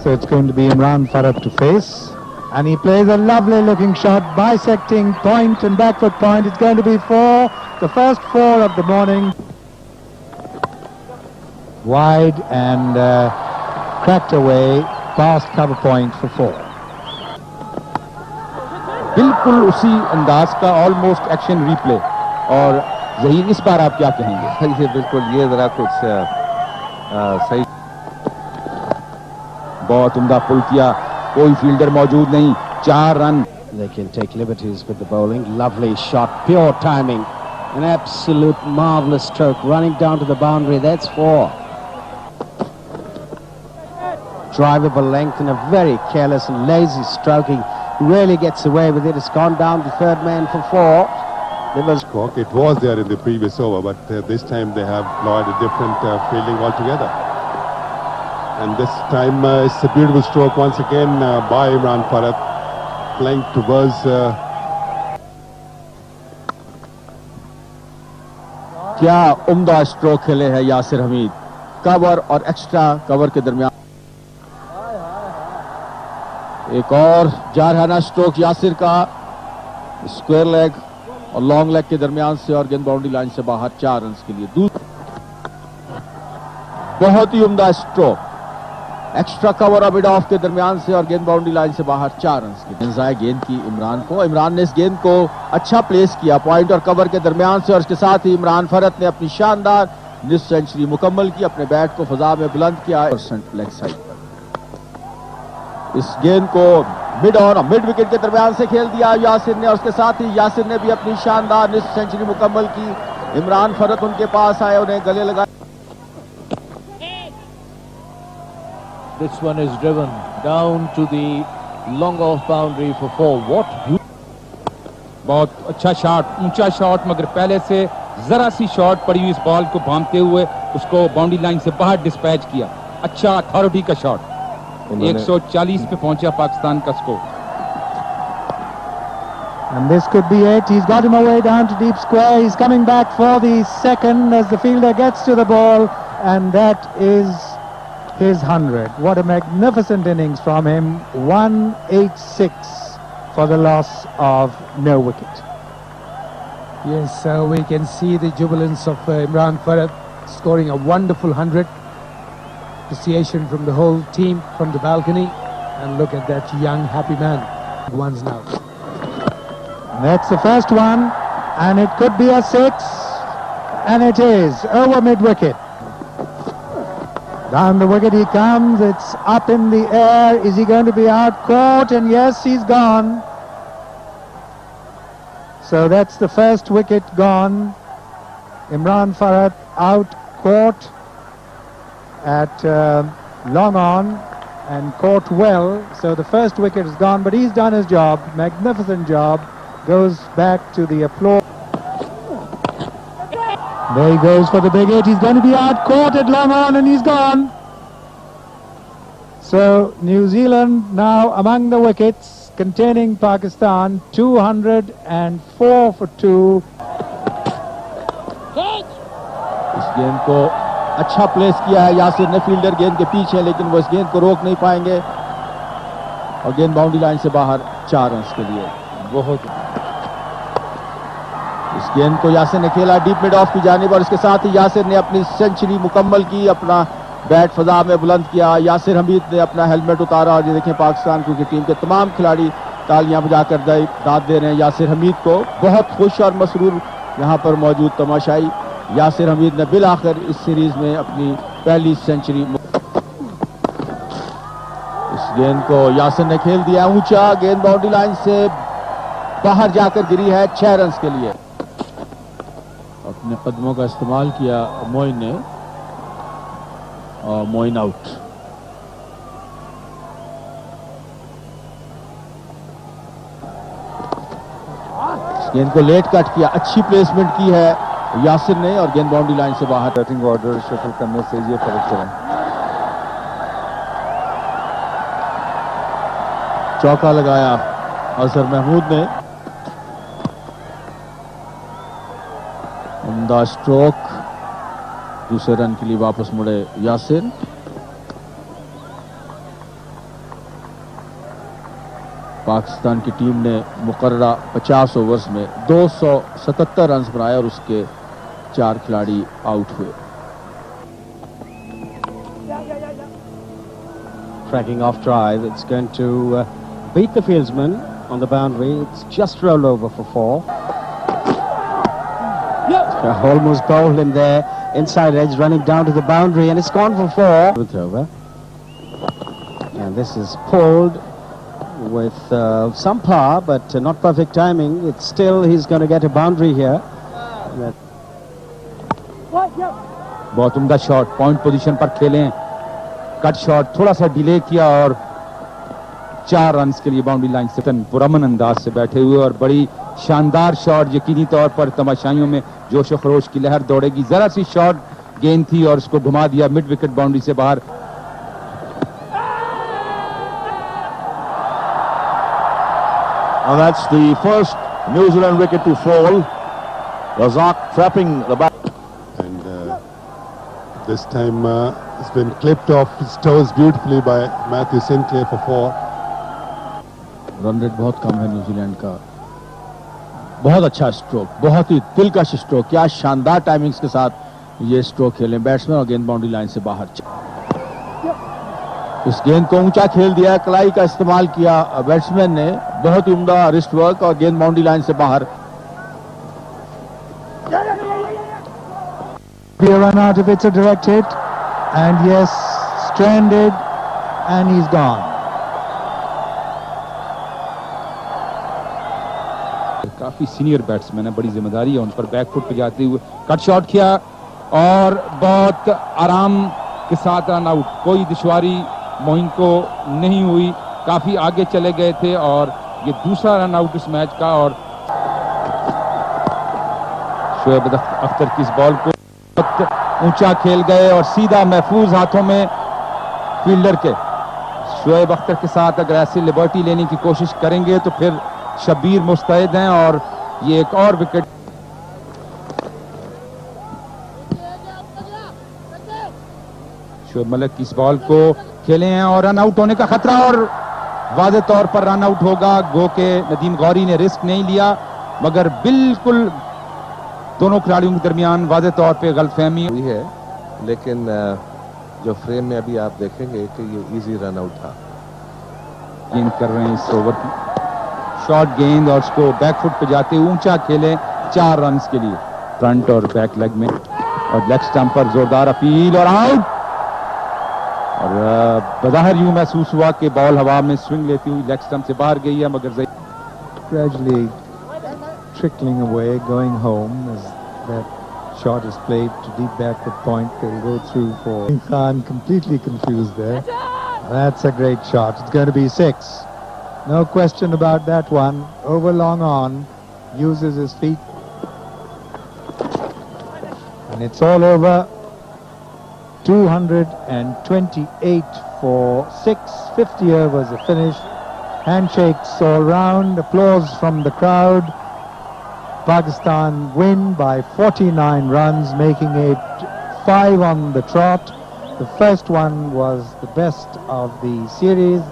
So it's going to be Imran Farhat to face. And he plays a lovely looking shot, bisecting point and back foot point. It's going to be four, the first four of the morning. Wide and cracked away, past cover point for four. बिल्कुल उसी अंदाज का almost action replay. और ज़हीर, इस बार आप क्या कहेंगे? ये बिल्कुल, ये जरा कुछ सही, बहुत उम्दा पुल किया, कोई फील्डर मौजूद नहीं, 4 run. They can take liberties with the bowling. Lovely shot, pure timing, an absolute marvellous stroke, running down to the boundary. That's 4. Drivable length and a very careless and lazy stroking. Really gets away with it. It's gone down the third man for 4. It was there in the previous over, but this time they have employed a different fielding altogether. And this time it's a beautiful stroke once again by Imran Farhat, playing towards. क्या उम्दा stroke खेले हैं Yasir Hamid, cover और extra cover के दरमियान। एक और जारहाना stroke Yasir का, स्क्वायर लेग और लॉन्ग लेग के दरमियान से, और गेंद बाउंड्री लाइन से बाहर 4 रन के लिए। बहुत ही उम्दा स्ट्रोक, एक्स्ट्रा कवर और मिड ऑफ के दरमियान से, और गेंद बाउंड्री लाइन से बाहर 4 रन की इंतजाय गेंद की इमरान को। इमरान ने इस गेंद को अच्छा प्लेस किया पॉइंट और कवर के दरमियान से, और इसके साथ ही इमरान फरहत ने अपनी शानदार निस्फ सेंचुरी मुकम्मल की, अपने बैट को फजा में बुलंद किया लेग साइड पर। इस गेंद को मिड ऑन और मिड विकेट के दरमियान से खेल दिया यासिर ने, और उसके साथ ही यासिर ने भी अपनी शानदार निस्फ सेंचुरी मुकम्मल की। इमरान फरहत उनके पास आए, उन्हें गले लगाए। This one is driven down to the long off boundary for 4. What? बहुत अच्छा शॉट, ऊंचा शॉट, मगर पहले से जरा सी शॉट पड़ी हुई इस बॉल को भांपते हुए उसको बाउंड्री लाइन से बाहर डिस्पैच किया। अच्छा अथॉरिटी का शॉट। 140 पे पहुंचा पाकिस्तान का score. And this could be it. He's got him away down to deep square. He's coming back for the second as the fielder gets to the ball, and that is his 100. What a magnificent innings from him. 186 for the loss of no wicket. Yes, we can see the jubilance of Imran Farhat scoring a wonderful 100. Appreciation from the whole team from the balcony, and look at that young happy man. Ones now. That's the first one, and it could be a 6, and it is over mid-wicket. Down the wicket he comes, it's up in the air. Is he going to be out caught? And yes, he's gone. So that's the first wicket gone. Imran Farhat out caught at long on, and caught well. So the first wicket is gone, but he's done his job. Magnificent job. Goes back to the applause. There he goes for the big hit. He's going to be out caught at long on, and he's gone. So New Zealand now among the wickets, containing Pakistan, 204 for 2. इस गेंद को अच्छा place किया है यासिर ने, fielder गेंद के पीछे, लेकिन वो इस गेंद को रोक नहीं पाएंगे, और गेंद बाउंड्री लाइन से बाहर 4 रन के लिए। बहुत इस गेंद को यासिर ने खेला डीप मिड ऑफ की जानिब, और इसके साथ ही यासिर ने अपनी सेंचुरी मुकम्मल की, अपना बैट फजा में बुलंद किया। यासिर हमीद ने अपना हेलमेट उतारा, और ये देखें पाकिस्तान क्रिकेट टीम के तमाम खिलाड़ी तालियां बजाकर दाद दे रहे हैं यासिर हमीद को। बहुत खुश और मसरूर यहाँ पर मौजूद तमाशाई। यासिर हमीद ने बिल आखिर इस सीरीज में अपनी पहली सेंचुरी। इस गेंद को यासिर ने खेल दिया ऊंचा, गेंद बाउंड्री लाइन से बाहर जाकर गिरी है 6 रन के लिए। अपने कदमों का इस्तेमाल किया मोइन ने, और मोइन आउट। गेंद को लेट कट किया, अच्छी प्लेसमेंट की है यासिर ने, और गेंद बाउंड्री लाइन से बाहर। बैटिंग ऑर्डर शफल करने से ये फर्क पड़ा। चौका लगाया अजहर महमूद ने। उम्दा स्ट्रोक, दूसरे रन के लिए वापस मुड़े यासिर। पाकिस्तान की टीम ने मुकर्ररा 50 ओवर्स में 277 रन बनाए और उसके 4 खिलाड़ी आउट हुए। Tracking off drive, it's going to beat the fieldsman on the boundary. It's just rolled over for 4. Almost bowled him there, inside edge, running down to the boundary, and it's gone for 4. With over. And this is pulled with some power, but not perfect timing. It's still, he's going to get a boundary here. बहुत उम्दा shot, point position पर खेलें, cut shot थोड़ा सा delay किया और 4 run के लिए बाउंड्री लाइन से पुरअमन अंदाज से बैठे हुए और बड़ी शानदार शॉट। यकीनी तौर पर तमाशाइयों में जोश व खरोश की लहर दौड़ेगी। जरा सी शॉट गेंद थी और उसको घुमा दिया मिड विकेट बाउंड्री से बाहर। And that's the first New Zealand wicket to fall. Razak trapping the back. And this time it's been clipped off his toes beautifully by Matthew Sinclair for 4. Run rate बहुत कम है New Zealand का। बहुत अच्छा stroke, बहुत ही दिलकश stroke. क्या शानदार timings के साथ ये स्ट्रोक खेले बैट्समैन और गेंद बाउंड्री लाइन से बाहर। इस गेंद को ऊंचा खेल दिया, कलाई का इस्तेमाल किया बैट्समैन ने, बहुत ही उम्दा रिस्ट वर्क और गेंद बाउंड्री लाइन से बाहर। Be a run out if it's a direct hit, and yes, stranded, and he's gone. काफी सीनियर बैट्समैन है, बड़ी जिम्मेदारी है उन पर। बैक फुट पे जाते हुए कट शॉट किया और बहुत आराम के साथ रन आउट। कोई दुश्वारी मोइन को नहीं हुई, काफी आगे चले गए थे और ये दूसरा रन आउट इस मैच का। और शोएब अख्तर की इस बॉल को ऊंचा खेल गए और सीधा महफूज हाथों में फील्डर के। शोएब अख्तर के साथ अगर ऐसी लिबर्टी लेने की कोशिश करेंगे तो फिर शब्बीर मुस्तैद हैं और ये एक और विकेट। शोएब मलिक की इस बॉल को खेले हैं और रन आउट होने का खतरा और वाज़े तौर पर रन आउट होगा। गो के नदीम गौरी ने रिस्क नहीं लिया, मगर बिल्कुल दोनों खिलाड़ियों के दरमियान वाज़े तौर पे गलतफहमी हुई है, लेकिन जो फ्रेम में अभी आप देखेंगे कि ये इजी रन आउट था। गेंद कर रहे हैं इस ओवर की, शॉर्ट गेंद और उसको बैक फुट पे जाते ऊंचा खेले 4 रन के लिए। फ्रंट और बैक लेग में और लेग स्टंप पर जोरदार अपील और आउट। और बज़ाहिर यूं महसूस हुआ कि बॉल हवा में स्विंग लेती हुई लेग स्टंप से बाहर गई है, मगर Gradually trickling away, going home as that shot is played to deep backward point. They'll go through for Khan, completely confused there. That's a great shot. It's going to be 6. No question about that one. Over long on, uses his feet. And it's all over. 228 for 6. 50 overs are finished. Handshakes all round. Applause from the crowd. Pakistan win by 49 runs, making it 5 on the trot. The first one was the best of the series.